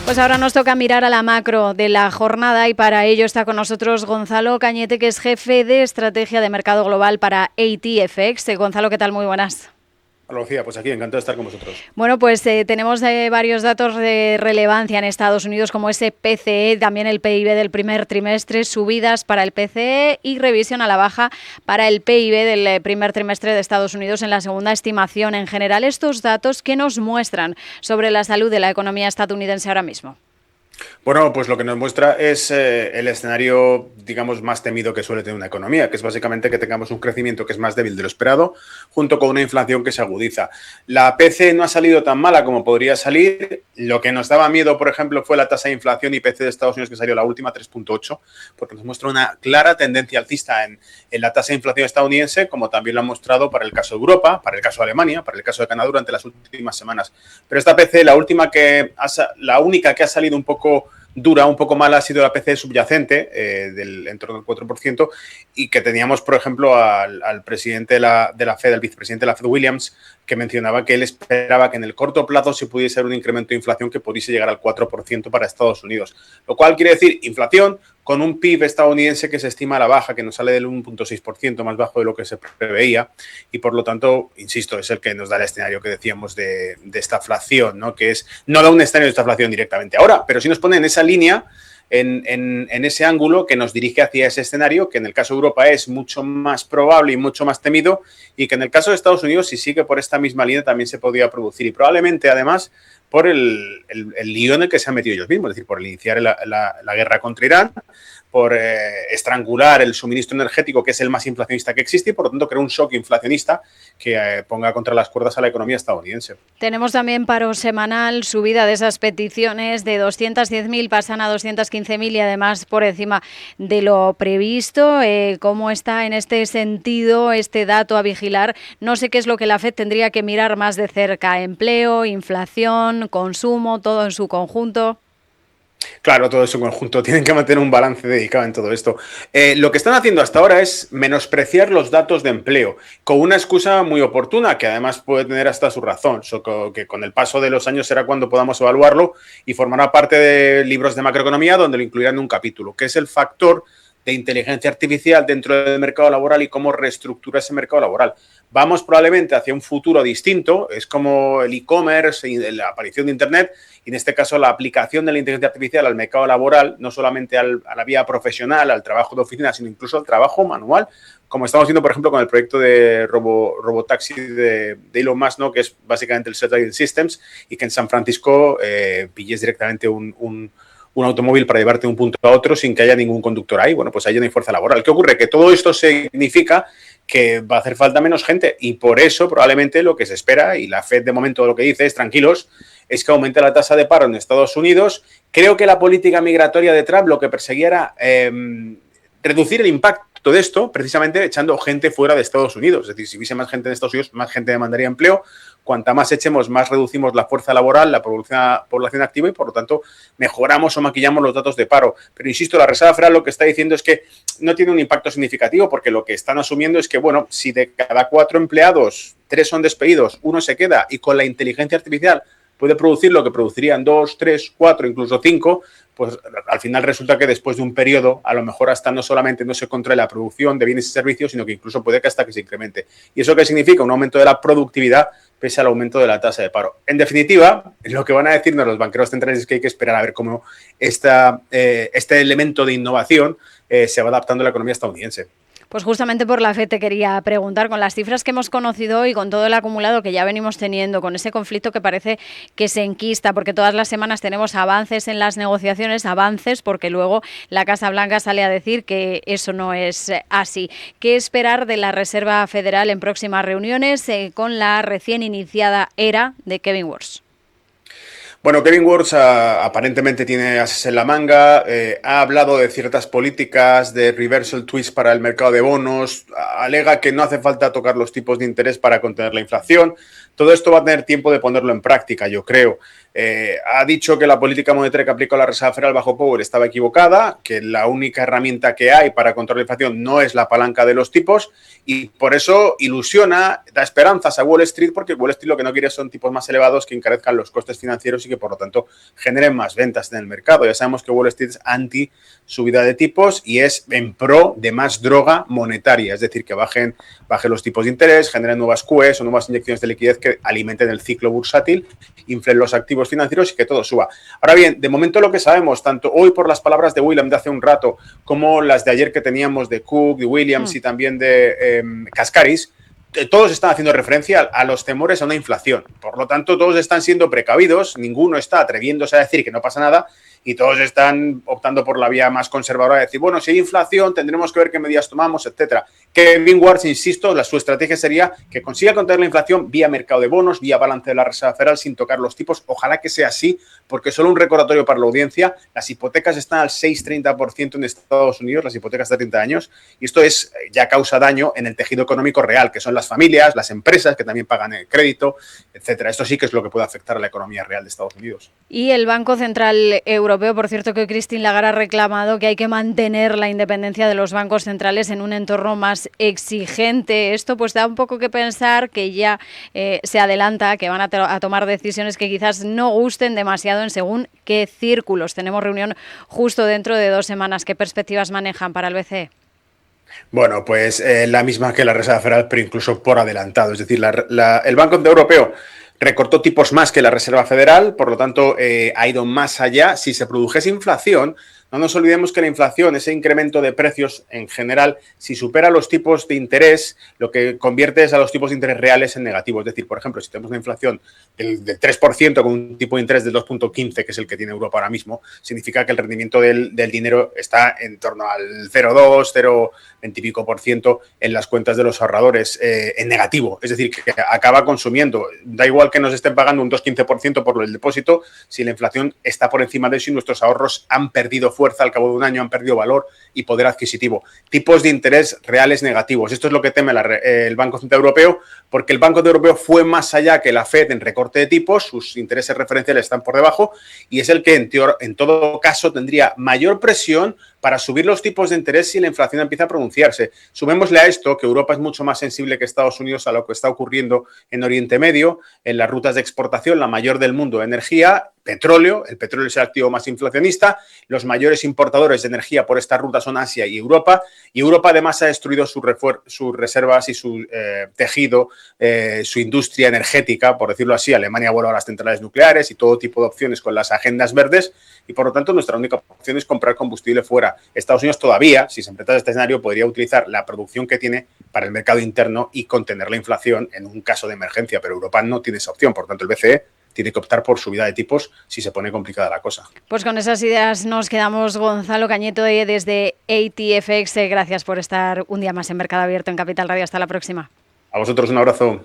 Pues ahora nos toca mirar a la macro de la jornada y para ello está con nosotros Gonzalo Cañete, que es jefe de estrategia de mercado global para ATFX. Gonzalo, ¿qué tal? Muy buenas. Hola, Lucía, pues aquí encantado de estar con vosotros. Bueno, pues tenemos varios datos de relevancia en Estados Unidos, como ese PCE, también el PIB del primer trimestre, subidas para el PCE y revisión a la baja para el PIB del primer trimestre de Estados Unidos en la segunda estimación. En general, estos datos, ¿qué nos muestran sobre la salud de la economía estadounidense ahora mismo? Bueno, pues lo que nos muestra es el escenario, digamos, más temido que suele tener una economía, que es básicamente que tengamos un crecimiento que es más débil de lo esperado, junto con una inflación que se agudiza. La PC no ha salido tan mala como podría salir. Lo que nos daba miedo, por ejemplo, fue la tasa de inflación IPC de Estados Unidos, que salió la última, 3,8, porque nos muestra una clara tendencia alcista en la tasa de inflación estadounidense, como también lo ha mostrado para el caso de Europa, para el caso de Alemania, para el caso de Canadá durante las últimas semanas. Pero esta PC, la única que ha salido un poco dura, un poco mala, ha sido la PCE subyacente, en torno al 4%, y que teníamos, por ejemplo, al presidente de la Fed, el vicepresidente de la Fed, Williams, que mencionaba que él esperaba que en el corto plazo se pudiese ser un incremento de inflación que pudiese llegar al 4% para Estados Unidos. Lo cual quiere decir inflación con un PIB estadounidense que se estima a la baja, que nos sale del 1,6%, más bajo de lo que se preveía, y por lo tanto, insisto, es el que nos da el escenario que decíamos de estaflación, ¿no? Que es, no da un escenario de estaflación directamente ahora, pero sí nos pone en esa línea, en ese ángulo que nos dirige hacia ese escenario, que en el caso de Europa es mucho más probable y mucho más temido, y que en el caso de Estados Unidos, si sigue por esta misma línea, también se podría producir, y probablemente además por el lío en el que se han metido ellos mismos, es decir, por iniciar la guerra contra Irán, por estrangular el suministro energético, que es el más inflacionista que existe, y por lo tanto crear un shock inflacionista que ponga contra las cuerdas a la economía estadounidense. Tenemos también paro semanal, subida de esas peticiones de 210.000 pasan a 215.000 y además por encima de lo previsto. ¿Cómo está en este sentido este dato a vigilar? No sé qué es lo que la FED tendría que mirar más de cerca: empleo, inflación, consumo, todo en su conjunto. Claro, todo eso en conjunto. Tienen que mantener un balance dedicado en todo esto. Lo que están haciendo hasta ahora es menospreciar los datos de empleo, con una excusa muy oportuna, que además puede tener hasta su razón, que con el paso de los años será cuando podamos evaluarlo y formará parte de libros de macroeconomía donde lo incluirán en un capítulo, que es el factor de inteligencia artificial dentro del mercado laboral y cómo reestructura ese mercado laboral. Vamos probablemente hacia un futuro distinto, es como el e-commerce y la aparición de Internet, y en este caso la aplicación de la inteligencia artificial al mercado laboral, no solamente a la vía profesional, al trabajo de oficina, sino incluso al trabajo manual, como estamos viendo, por ejemplo, con el proyecto de robotaxi de Elon Musk, ¿no? Que es básicamente el Self-Driving Systems, y que en San Francisco pilles directamente un automóvil para llevarte de un punto a otro sin que haya ningún conductor ahí. Bueno, pues ahí no hay fuerza laboral. ¿Qué ocurre? Que todo esto significa que va a hacer falta menos gente y por eso probablemente lo que se espera, y la FED de momento lo que dice es tranquilos, es que aumente la tasa de paro en Estados Unidos. Creo que la política migratoria de Trump lo que perseguía era reducir el impacto de esto, precisamente echando gente fuera de Estados Unidos. Es decir, si hubiese más gente en Estados Unidos, más gente demandaría empleo. Cuanta más echemos, más reducimos la fuerza laboral, la población activa y, por lo tanto, mejoramos o maquillamos los datos de paro. Pero, insisto, la Reserva Federal lo que está diciendo es que no tiene un impacto significativo porque lo que están asumiendo es que, bueno, si de cada 4 empleados, 3 son despedidos, 1 se queda y con la inteligencia artificial puede producir lo que producirían 2, 3, 4, incluso 5, pues al final resulta que después de un periodo, a lo mejor hasta no solamente no se controla la producción de bienes y servicios, sino que incluso puede que hasta que se incremente. ¿Y eso qué significa? Un aumento de la productividad pese al aumento de la tasa de paro. En definitiva, lo que van a decirnos los banqueros centrales es que hay que esperar a ver cómo este elemento de innovación se va adaptando a la economía estadounidense. Pues justamente por la FED te quería preguntar, con las cifras que hemos conocido y con todo el acumulado que ya venimos teniendo, con ese conflicto que parece que se enquista, porque todas las semanas tenemos avances en las negociaciones, avances, porque luego la Casa Blanca sale a decir que eso no es así. ¿Qué esperar de la Reserva Federal en próximas reuniones con la recién iniciada era de Kevin Warsh? Bueno, Kevin Warsh aparentemente tiene ases en la manga, ha hablado de ciertas políticas de reversal twist para el mercado de bonos, alega que no hace falta tocar los tipos de interés para contener la inflación. Todo esto va a tener tiempo de ponerlo en práctica, yo creo. Ha dicho que la política monetaria que aplicó la Reserva Federal bajo Powell estaba equivocada, que la única herramienta que hay para controlar la inflación no es la palanca de los tipos y por eso ilusiona, da esperanzas a Wall Street, porque Wall Street lo que no quiere son tipos más elevados que encarezcan los costes financieros y que por lo tanto generen más ventas en el mercado. Ya sabemos que Wall Street es anti subida de tipos y es en pro de más droga monetaria, es decir, que bajen los tipos de interés, generen nuevas QEs o nuevas inyecciones de liquidez que alimenten el ciclo bursátil, inflen los activos financieros y que todo suba. Ahora bien, de momento lo que sabemos, tanto hoy por las palabras de William de hace un rato, como las de ayer que teníamos de Cook, de Williams y también de Cascaris, todos están haciendo referencia a los temores a una inflación. Por lo tanto, todos están siendo precavidos, ninguno está atreviéndose a decir que no pasa nada y todos están optando por la vía más conservadora de decir, bueno, si hay inflación tendremos que ver qué medidas tomamos, etcétera. Kevin Warsh, insisto, su estrategia sería que consiga contener la inflación vía mercado de bonos, vía balance de la Reserva Federal sin tocar los tipos. Ojalá que sea así, porque solo un recordatorio para la audiencia, las hipotecas están al 6,30% en Estados Unidos, las hipotecas de 30 años, y esto ya causa daño en el tejido económico real, que son las familias, las empresas que también pagan el crédito, etcétera. Esto sí que es lo que puede afectar a la economía real de Estados Unidos. Y el Banco Central Europeo, por cierto, que Christine Lagarde ha reclamado que hay que mantener la independencia de los bancos centrales en un entorno más exigente. Esto pues da un poco que pensar, que ya se adelanta, que van a tomar decisiones que quizás no gusten demasiado en según qué círculos. Tenemos reunión justo dentro de 2 semanas. ¿Qué perspectivas manejan para el BCE? Bueno, pues la misma que la Reserva Federal, pero incluso por adelantado. Es decir, el Banco Central Europeo recortó tipos más que la Reserva Federal, por lo tanto ha ido más allá. Si se produjese inflación, no nos olvidemos que la inflación, ese incremento de precios en general, si supera los tipos de interés, lo que convierte es a los tipos de interés reales en negativos. Es decir, por ejemplo, si tenemos una inflación del 3% con un tipo de interés del 2,15, que es el que tiene Europa ahora mismo, significa que el rendimiento del dinero está en torno al 0,2, 0,20 y pico por ciento en las cuentas de los ahorradores en negativo. Es decir, que acaba consumiendo. Da igual que nos estén pagando un 2,15% por el depósito, si la inflación está por encima de eso y nuestros ahorros han perdido fuerza al cabo de un año, han perdido valor y poder adquisitivo. Tipos de interés reales negativos. Esto es lo que teme el Banco Central Europeo, porque el Banco Central Europeo fue más allá que la Fed en recorte de tipos, sus intereses referenciales están por debajo y es el que en todo caso tendría mayor presión para subir los tipos de interés si la inflación empieza a pronunciarse. Sumémosle a esto que Europa es mucho más sensible que Estados Unidos a lo que está ocurriendo en Oriente Medio, en las rutas de exportación, la mayor del mundo de energía, petróleo. El petróleo es el activo más inflacionista. Los mayores importadores de energía por esta ruta son Asia y Europa. Y Europa además ha destruido sus reservas y su tejido, su industria energética, por decirlo así. Alemania vuelve a las centrales nucleares y todo tipo de opciones con las agendas verdes. Y por lo tanto nuestra única opción es comprar combustible fuera. Estados Unidos todavía, si se enfrenta a este escenario, podría utilizar la producción que tiene para el mercado interno y contener la inflación en un caso de emergencia. Pero Europa no tiene esa opción. Por tanto, el BCE tiene que optar por subida de tipos si se pone complicada la cosa. Pues con esas ideas nos quedamos. Gonzalo Cañeto desde ATFX. Gracias por estar un día más en Mercado Abierto en Capital Radio. Hasta la próxima. A vosotros un abrazo.